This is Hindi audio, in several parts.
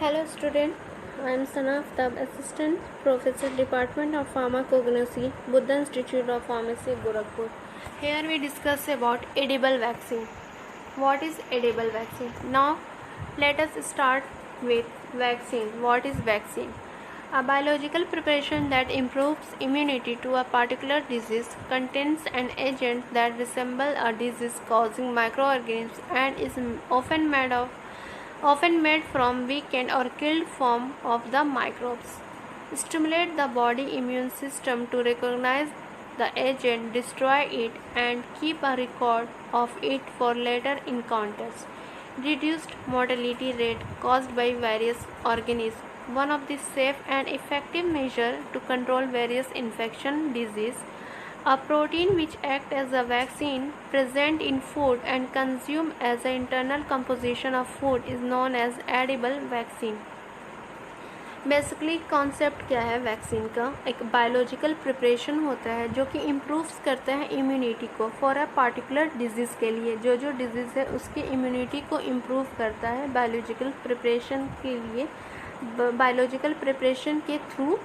Hello student, I am Sana Aftab, Assistant Professor Department of Pharmacognosy, Buddha Institute of Pharmacy, Gorakhpur. Here we discuss about edible vaccine. What is edible vaccine? Now let us start with vaccine. What is vaccine? A biological preparation that improves immunity to a particular disease, contains an agent that resembles a disease-causing microorganism and is often made from weakened or killed form of the microbes. Stimulate the body immune system to recognize the agent, destroy it, and keep a record of it for later encounters. Reduced mortality rate caused by various organisms. One of the safe and effective measures to control various infection disease. A protein which acts as a vaccine present in food and consumed as the internal composition of food is known as edible vaccine. Basically concept क्या है वैक्सीन का? एक बायोलॉजिकल प्रिपरेशन होता है जो कि इम्प्रूव्स करता है इम्यूनिटी को फॉर अ पार्टिकुलर डिजीज़ के लिए. जो डिजीज़ है उसकी इम्यूनिटी को इम्प्रूव करता है बायोलॉजिकल प्रिपरेशन के लिए. बायोलॉजिकल प्रिपरेशन के थ्रू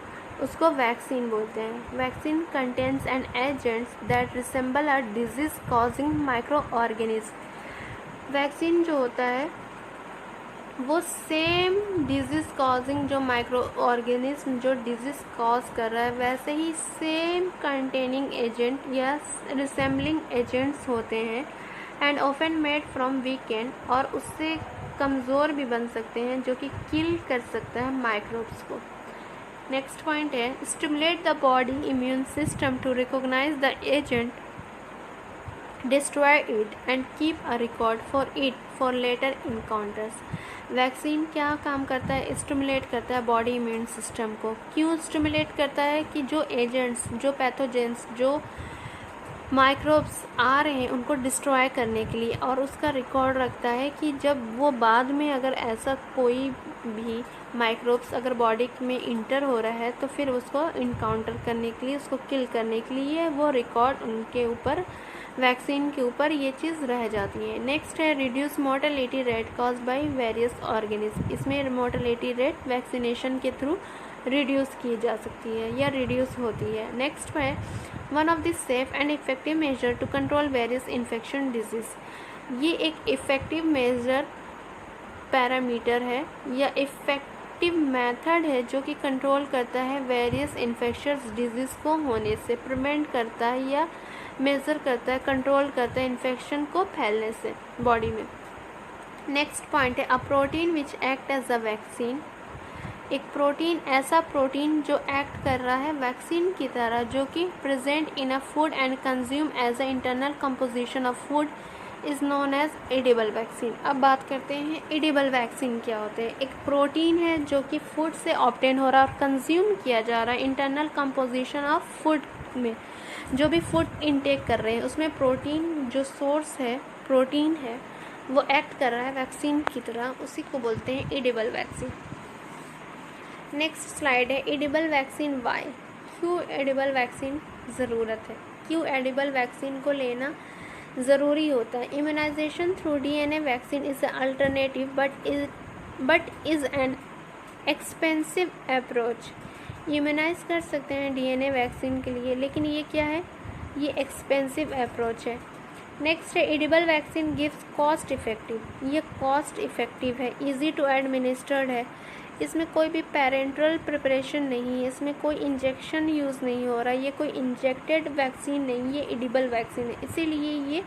उसको वैक्सीन बोलते हैं. Vaccine contains an agents that resemble a disease causing micro organism. Vaccine जो होता है वो सेम डिजीज कॉजिंग जो माइक्रो ऑर्गेनिज्म जो डिजीज कॉज कर रहा है वैसे ही सेम कंटेनिंग एजेंट या रिसेंबलिंग एजेंट्स होते हैं and often made from weekend, और उससे कमज़ोर भी बन सकते हैं जो कि किल कर सकता है माइक्रोब्स को. नेक्स्ट पॉइंट है stimulate the body immune system to recognise the agent, destroy it and keep a record for it for later encounters. Vaccine क्या काम करता है? स्टिमुलेट करता है बॉडी इम्यून सिस्टम को. क्यों स्टिमुलेट करता है? कि जो एजेंट्स, जो पैथोजेंस, जो माइक्रोब्स आ रहे हैं उनको डिस्ट्रॉय करने के लिए, और उसका रिकॉर्ड रखता है कि जब वो बाद में अगर ऐसा कोई भी माइक्रोब्स अगर बॉडी में इंटर हो रहा है तो फिर उसको इनकाउंटर करने के लिए, उसको किल करने के लिए वो रिकॉर्ड उनके ऊपर, वैक्सीन के ऊपर ये चीज़ रह जाती है. नेक्स्ट है reduce mortality rate cause by various organism. इसमें मोर्टेलिटी रेट वैक्सीनेशन के थ्रू रिड्यूस की जा सकती है या रिड्यूस होती है. नेक्स्ट है one of the safe and effective measure to control various infection diseases. ये एक इफ़ेक्टिव मेजर पैरामीटर है या इफ़ेक्टिव मेथड है जो कि कंट्रोल करता है वेरियस इन्फेक्शस डिजीज़ को होने से, प्रिवेंट करता है या मेज़र करता है, कंट्रोल करता है इन्फेक्शन को फैलने से बॉडी में. नेक्स्ट पॉइंट है a protein which act as a vaccine. एक प्रोटीन, ऐसा प्रोटीन जो एक्ट कर रहा है वैक्सीन की तरह, जो कि present in a food and consume as a internal composition of food is known as edible vaccine. अब बात करते हैं एडिबल वैक्सीन क्या होते हैं. एक प्रोटीन है जो कि फूड से ऑब्टेन हो रहा है और कंज्यूम किया जा रहा है इंटरनल कंपोजिशन ऑफ फूड में. जो भी फूड इनटेक कर रहे हैं उसमें प्रोटीन जो सोर्स है, प्रोटीन है, वो एक्ट कर रहा है वैक्सीन की तरह, उसी को बोलते हैं एडिबल वैक्सीन. नेक्स्ट स्लाइड है एडिबल वैक्सीन वाई. क्यों एडिबल वैक्सीन ज़रूरत है, क्यों एडिबल वैक्सीन को लेना ज़रूरी होता है. Immunisation through DNA vaccine is alternative but is an expensive approach. Immunise कर सकते हैं DNA वैक्सीन के लिए, लेकिन ये क्या है? ये एक्सपेंसिव अप्रोच है. नेक्स्ट है edible vaccine gives cost effective. ये कॉस्ट इफेक्टिव है, इजी टू एडमिनिस्टर्ड है. इसमें कोई भी पेरेंट्रल प्रिपरेशन नहीं है, इसमें कोई इंजेक्शन यूज़ नहीं हो रहा, ये कोई इंजेक्टेड वैक्सीन नहीं, ये एडिबल वैक्सीन है, इसीलिए ये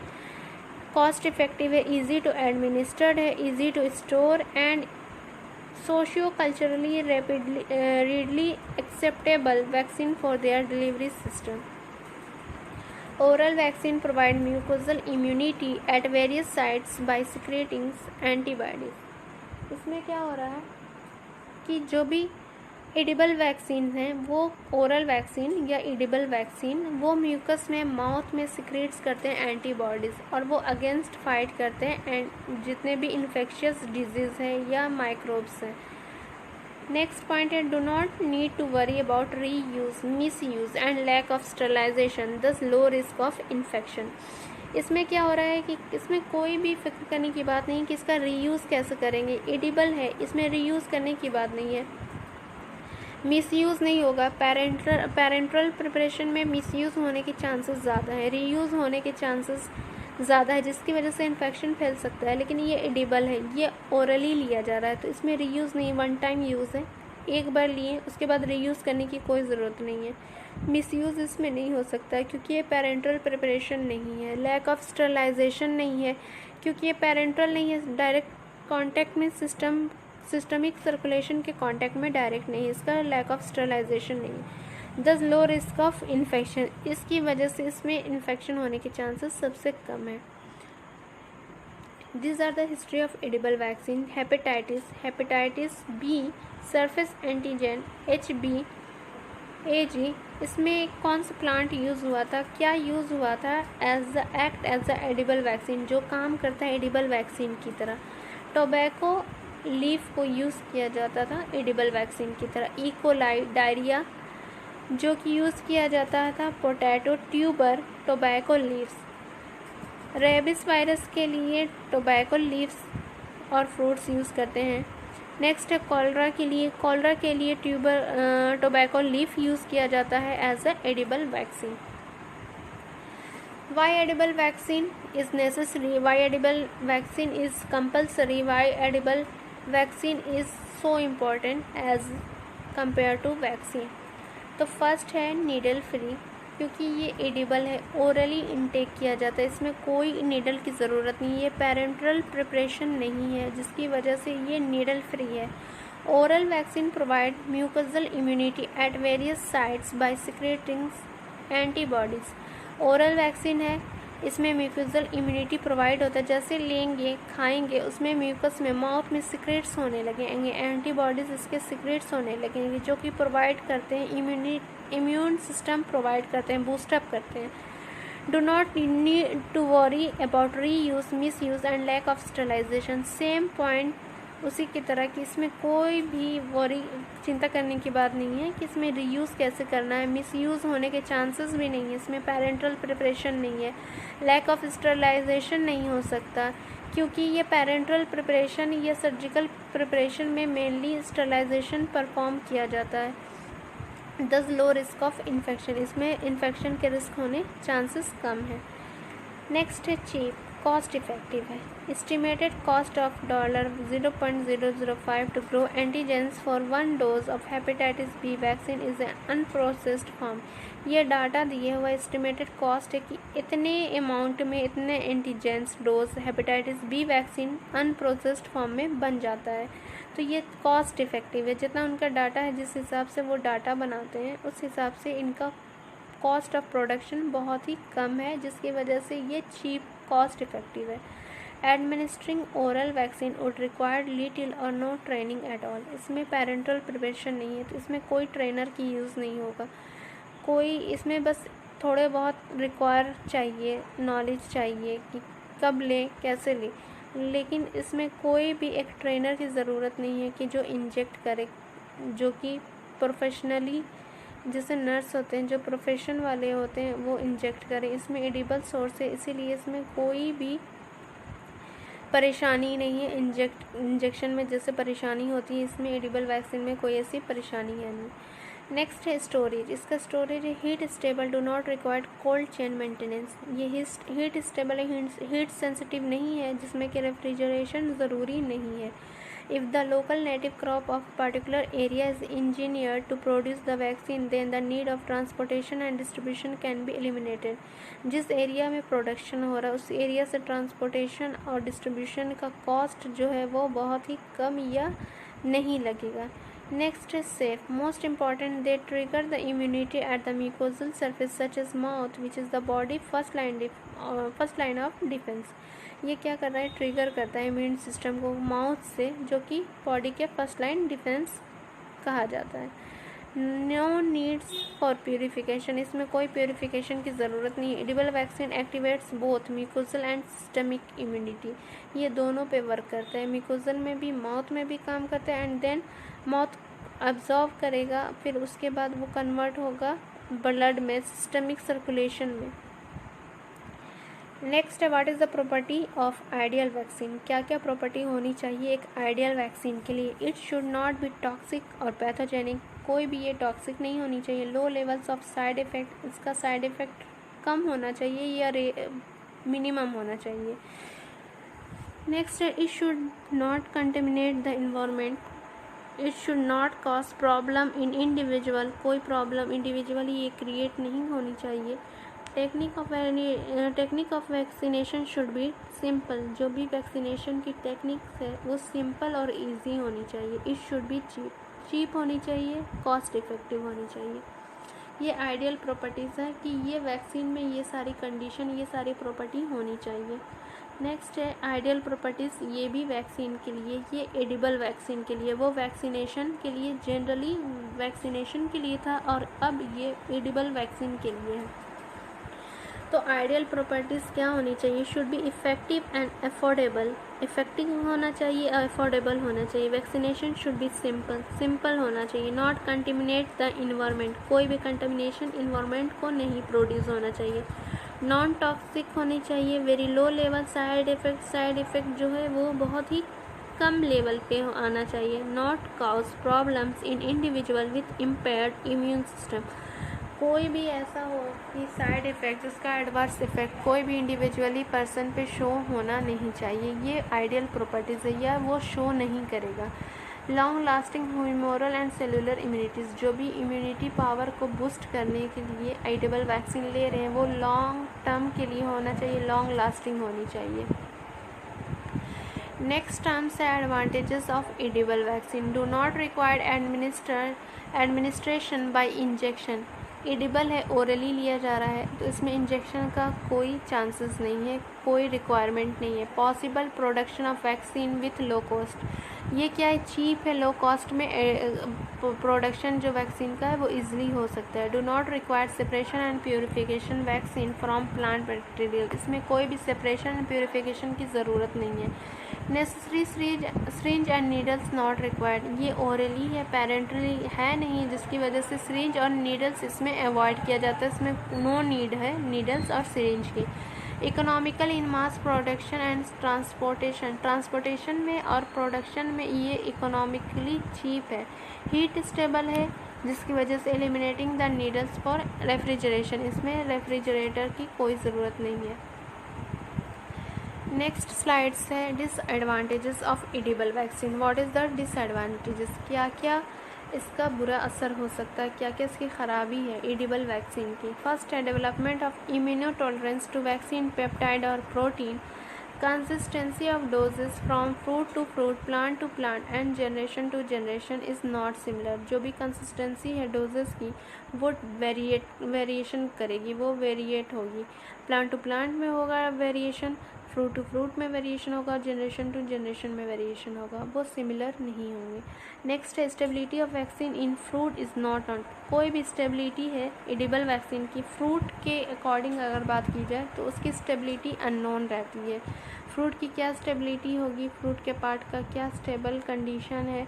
कॉस्ट इफेक्टिव है, इजी टू एडमिनिस्टर्ड है, easy to store and socio culturally readily acceptable vaccine for their delivery system. Oral vaccine provide mucosal immunity at various sites by secreting antibodies. इसमें क्या हो रहा है कि जो भी एडिबल वैक्सीन है वो ओरल वैक्सीन या एडिबल वैक्सीन वो म्यूकस में, माउथ में सिक्रेट्स करते हैं एंटीबॉडीज़, और वो अगेंस्ट फाइट करते हैं एंड जितने भी इन्फेक्शियस डिजीज़ हैं या माइक्रोब्स हैं. नेक्स्ट पॉइंट है do not need to worry about reuse, misuse and lack of sterilisation, thus low risk of infection. इसमें क्या हो रहा है कि इसमें कोई भी फिक्र करने की बात नहीं कि इसका रीयूज़ कैसे करेंगे। एडिबल है, इसमें रीयूज़ करने की बात नहीं है, मिसयूज़ नहीं होगा। पेरेंट्रल प्रिपरेशन में मिसयूज़ होने के चांसेस ज़्यादा है, रीयूज़ होने के चांसेस ज़्यादा है, जिसकी वजह से इन्फेक्शन फैल सकता है। लेकिन ये एडिबल है, ये ओरली लिया जा रहा है, तो इसमें रीयूज़ नहीं, वन टाइम यूज़ है, एक बार लिए उसके बाद रीयूज़ करने की कोई ज़रूरत नहीं है। मिसयूज़ इसमें नहीं हो सकता है क्योंकि ये पेरेंट्रल प्रिपरेशन नहीं है। लैक ऑफ स्टरलाइजेशन नहीं है क्योंकि ये पेरेंट्रल नहीं है, डायरेक्ट कॉन्टैक्ट में सिस्टमिक सर्कुलेशन के कांटेक्ट में डायरेक्ट नहीं है, इसका लैक ऑफ स्टरलाइजेशन नहीं है। Thus low risk of infection, इसकी वजह से इसमें इन्फेक्शन होने के चांसेस सबसे कम है। These are the history of edible vaccine. Hepatitis B, surface antigen HBAG, इसमें कौन सा प्लांट यूज़ हुआ था, क्या यूज़ हुआ था एज द एडिबल वैक्सीन, जो काम करता है एडिबल वैक्सीन की तरह। टोबैको लीफ को यूज़ किया जाता था एडिबल वैक्सीन की तरह। इकोलाई डायरिया जो कि यूज़ किया जाता था potato tuber tobacco leaves. Rabies virus के लिए टोबैको लीव्स और फ्रूट्स यूज़ करते हैं। नेक्स्ट है कॉलरा के लिए टोबैको लीफ यूज़ किया जाता है as a edible vaccine. Why edible vaccine is necessary? Why edible vaccine is compulsory? Why edible vaccine is so important as compared to vaccine? तो फर्स्ट है नीडल फ्री, क्योंकि ये एडिबल है, ओरली इनटेक किया जाता है, इसमें कोई नीडल की ज़रूरत नहीं है, पेरेंट्रल प्रिपरेशन नहीं है, जिसकी वजह से ये नीडल फ्री है। Oral vaccine provide mucosal immunity at various sites by secreting antibodies. Oral vaccine है, इसमें म्यूकोजल इम्यूनिटी प्रोवाइड होता है, जैसे लेंगे खाएंगे उसमें म्यूकस में माउथ में सिक्रेट्स होने लगेंगे, एंटीबॉडीज़ इसके सिक्रेट्स होने लगेंगे जो कि प्रोवाइड करते हैं इम्यून सिस्टम प्रोवाइड करते हैं, बूस्टअप करते हैं। Do not need to worry about reuse, misuse and lack of sterilisation. Same point उसी की तरह कि इसमें कोई भी वरी चिंता करने की बात नहीं है कि इसमें रीयूज़ कैसे करना है, मिसयूज़ होने के चांसेस भी नहीं है, इसमें पेरेंट्रल प्रिपरेशन नहीं है, लैक ऑफ स्टरलाइजेशन नहीं हो सकता क्योंकि ये पेरेंट्रल प्रिपरेशन या सर्जिकल प्रिपरेशन में मेनली स्टरलाइजेशन परफॉर्म किया जाता है। Thus low risk of infection, इसमें इन्फेक्शन के रिस्क होने चांसेस कम है। नेक्स्ट है चीप, कॉस्ट इफेक्टिव है। Estimated cost of $0.005 to grow antigens for 1 dose of hepatitis B vaccine is unprocessed form. ये डाटा दिए हुआ एस्टिमेटेड कॉस्ट है कि इतने अमाउंट में इतने antigens dose hepatitis B vaccine unprocessed form में बन जाता है, तो ये कॉस्ट इफेक्टिव है। जितना उनका डाटा है, जिस हिसाब से वो डाटा बनाते हैं, उस हिसाब से इनका कॉस्ट ऑफ प्रोडक्शन बहुत ही कम है, जिसकी वजह से ये चीप कॉस्ट इफेक्टिव है। Administering oral vaccine would required little और नो ट्रेनिंग एट ऑल। इसमें पेरेंटल प्रिपरेशन नहीं है, तो इसमें कोई ट्रेनर की यूज़ नहीं होगा, कोई इसमें बस थोड़े बहुत रिक्वायर चाहिए, नॉलेज चाहिए कि कब लें कैसे लें, लेकिन इसमें कोई भी एक ट्रेनर की ज़रूरत नहीं है कि जो इंजेक्ट करे, जो कि प्रोफेशनली जैसे नर्स होते हैं, जो प्रोफेशन वाले होते हैं, वो इंजेक्ट करें। इसमें एडिबल सोर्स है, इसीलिए इसमें कोई भी परेशानी नहीं है। इंजेक्शन में जैसे परेशानी होती है, इसमें एडिबल वैक्सीन में कोई ऐसी परेशानी है नहीं। नेक्स्ट है स्टोरेज, इसका स्टोरेज है heat stable, do not required cold chain maintenance. ये हीट स्टेबल है, हीट सेंसिटिव नहीं है, जिसमें कि रेफ्रिजरेशन ज़रूरी नहीं है। If the local native crop of particular area is engineered to produce the vaccine, then the need of transportation and distribution can be eliminated. जिस एरिया में प्रोडक्शन हो रहा है, उस एरिया से ट्रांसपोर्टेशन और डिस्ट्रीब्यूशन का कॉस्ट जो है वो बहुत ही कम या नहीं लगेगा। नेक्स्ट है safe, most important, they trigger the immunity at the mucosal surface such as mouth which is the body first line of defence. ये क्या कर रहा है, ट्रिगर करता है इम्यून सिस्टम को माउथ से, जो कि बॉडी के फर्स्ट लाइन डिफेंस कहा जाता है। नो नीड्स फॉर प्योरीफिकेशन, इसमें कोई प्योरीफिकेशन की ज़रूरत नहीं है। Edible vaccine activates both mucosal and systemic immunity, ये दोनों पे वर्क करता है, म्यूकोजल में भी माउथ में भी काम करता है, एंड देन माउथ अब्जॉर्व करेगा, फिर उसके बाद वो कन्वर्ट होगा ब्लड में, सिस्टमिक सर्कुलेशन में। नेक्स्ट है what is the property of ideal vaccine. क्या क्या प्रॉपर्टी होनी चाहिए एक आइडियल वैक्सीन के लिए। It should not be toxic और पैथोजेनिक, कोई भी ये टॉक्सिक नहीं होनी चाहिए। Low levels of side effect, इसका साइड इफ़ेक्ट कम होना चाहिए या मिनिमम होना चाहिए। नेक्स्ट है it should not contaminate the environment, it should not cause problem in individual, कोई प्रॉब्लम इंडिविजुअली ये क्रिएट नहीं होनी चाहिए। Technique of vaccination should be simple, जो भी वैक्सीनेशन की टेक्निक्स है वो सिंपल और इजी होनी चाहिए। इट शुड बी चीप होनी चाहिए, कॉस्ट इफ़ेक्टिव होनी चाहिए। ये आइडियल प्रॉपर्टीज़ है कि ये वैक्सीन में ये सारी कंडीशन, ये सारी प्रॉपर्टी होनी चाहिए। नेक्स्ट है आइडियल प्रॉपर्टीज़, ये भी वैक्सीन के लिए, ये एडिबल वैक्सीन के लिए, वो वैक्सीनेशन के लिए जनरली वैक्सीनेशन के लिए था और अब ये एडिबल वैक्सीन के लिए है। तो आइडियल प्रॉपर्टीज़ क्या होनी चाहिए, should be effective and affordable, effective होना चाहिए और अफोर्डेबल होना चाहिए। वैक्सीनेशन शुड बी सिंपल होना चाहिए। नॉट कंटेमिनेट द इन्वायरमेंट, कोई भी कंटेमिनेशन इन्वायरमेंट को नहीं प्रोड्यूस होना चाहिए। नॉन टॉक्सिक होनी चाहिए। Very low level side effect जो है वो बहुत ही कम लेवल पे आना चाहिए। Not cause problems in individual with impaired immune system, कोई भी ऐसा हो कि साइड इफ़ेक्ट, उसका एडवर्स इफ़ेक्ट कोई भी इंडिविजुअली पर्सन पे शो होना नहीं चाहिए। ये आइडियल प्रॉपर्टीज़ है, या वो शो नहीं करेगा। Long lasting humoral and cellular immunities, जो भी इम्यूनिटी पावर को बूस्ट करने के लिए एडिबल वैक्सीन ले रहे हैं वो लॉन्ग टर्म के लिए होना चाहिए, लॉन्ग लास्टिंग होनी चाहिए। नेक्स्ट टर्म्स है advantages of edible vaccine. Do not required administration bye injection, edible है, ओरली लिया जा रहा है तो इसमें इंजेक्शन का कोई चांसेस नहीं है, कोई रिक्वायरमेंट नहीं है। Possible production of vaccine with low cost, ये क्या है, चीप है, लो कॉस्ट में प्रोडक्शन जो वैक्सीन का है वो इजीली हो सकता है। Do not require separation and purification vaccine from plant material, इसमें कोई भी सेपरेशन एंड प्योरिफिकेशन की ज़रूरत नहीं है। Necessary syringe and needles not required, ये ओरली है, पेरेंटली है नहीं, जिसकी वजह से syringe और नीडल्स इसमें अवॉइड किया जाता है, इसमें नो नीड है नीडल्स और syringe की। Economical in mass production and transportation में और प्रोडक्शन में ये इकोनॉमिकली चीप है। हीट स्टेबल है, जिसकी वजह से eliminating the needles for refrigeration, इसमें रेफ्रिजरेटर की कोई ज़रूरत नहीं है। नेक्स्ट स्लाइड्स है disadvantages of edible vaccine. What is the disadvantages, क्या क्या इसका बुरा असर हो सकता है, क्या क्या इसकी ख़राबी है एडिबल वैक्सीन की। फर्स्ट है development of immuno tolerance to vaccine peptide और protein. Consistency of doses from fruit to fruit, plant to plant and generation to generation is not similar, जो भी कंसिस्टेंसी है डोजेस की वो वेरिएशन करेगी, वो वेरिएट होगी। प्लांट टू प्लांट में होगा वेरिएशन, फ्रूट टू फ्रूट में वेरिएशन होगा, जनरेशन टू जनरेशन में वेरिएशन होगा, वो सिमिलर नहीं होंगे। नेक्स्ट है stability of vaccine in fruit is not on, कोई भी स्टेबिलिटी है एडिबल वैक्सीन की फ्रूट के अकॉर्डिंग अगर बात की जाए तो उसकी स्टेबिलिटी अननोन रहती है। फ्रूट की क्या स्टेबिलिटी होगी, फ्रूट के पार्ट का क्या स्टेबल कंडीशन है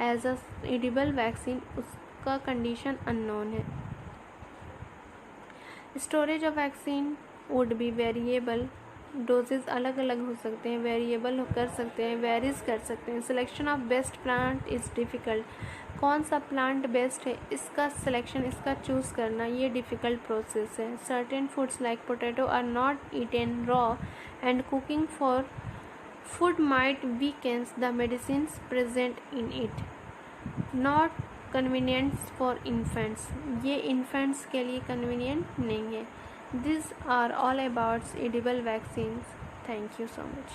एज अ एडिबल वैक्सीन, उसका कंडीशन अननोन है। Storage of vaccine would be variable, dosages अलग अलग हो सकते हैं, वेरिएबल कर सकते हैं, वेरीज कर सकते हैं। Selection of best plant is difficult, कौन सा प्लांट बेस्ट है इसका सिलेक्शन, इसका चूज़ करना ये डिफ़िकल्ट प्रोसेस है। Certain foods like potato are not eaten raw and cooking for food might weakens the medicines present in it. Not convenients for infants, ये इन्फेंट्स के लिए कन्वीनियंट नहीं है। These are all about edible vaccines. Thank you so much.